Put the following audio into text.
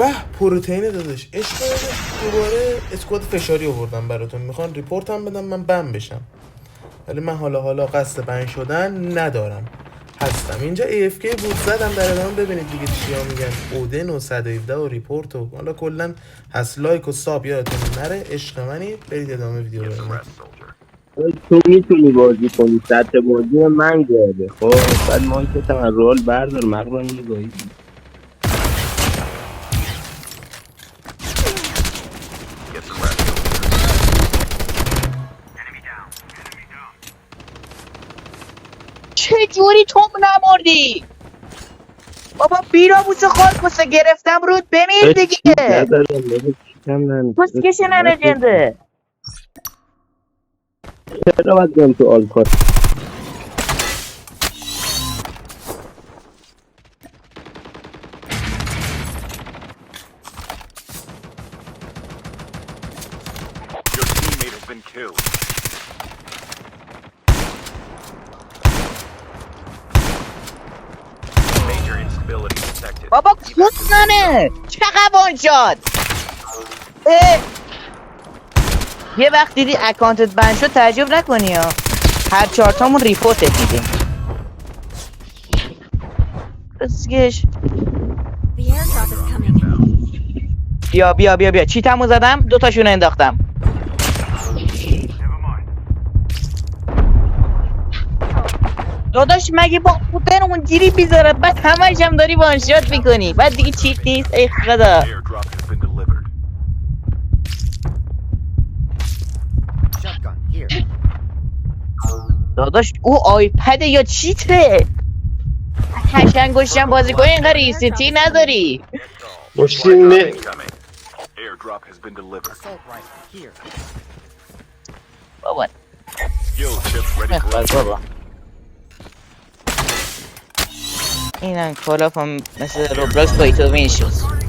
به پروتئین داداش عشق دوباره اسکواد فشاری آوردم براتون. میخوان ریپورت هم بدم من بم بشم، ولی من حالا قصد بند شدن ندارم. هستم اینجا AFK بود زدم در ادامه. ببینید دیگه چیا میگن، اودن و 117 و ریپورت و حالا کلا هست. لایک و ساب یادتون نره. عشق منی، برید ادامه ویدیو رو ببینید. تو میتونی بازی کنی، سطح بازی من گرده. خب بعد ما که از رول بردار مقرون میگویی. چه جوری تو نمردی؟ بابا بیراموس خالکوسه گرفتم رود بمیر دیگه. ندارم بابا، چیکم ندارم. پوسکش نرجنده. چرا باید بیام تو آلکات؟ Your teammate has been killed. Major instability detected. بابا کسنانه چقدر وانشاد. یه وقت دیدی اکانتت بند شد تعجب نکنی ها، هر 4 تامون ریپورتت میدیم. پوسکش The airdrop is coming. بیا چیتمو زدم، 2 تاشون انداختم. داداش مگه با خودن اونجوری بیذاره بعد همش هم داری وانشات میکنی، بعد دیگه چیت نیست. ای خدا. Airdrop has been delivered. Shotgun here. داداش او آیپد یا چیته؟ قشنگ گوشم بازی کنی اینقدر ریسیتی نداری. مشکل Incoming. Airdrop has been delivered. بابا Skill chip ready for بخواد upgrade. بابا. اینم کالاف هم مثل روبلاکس با ایتو شد.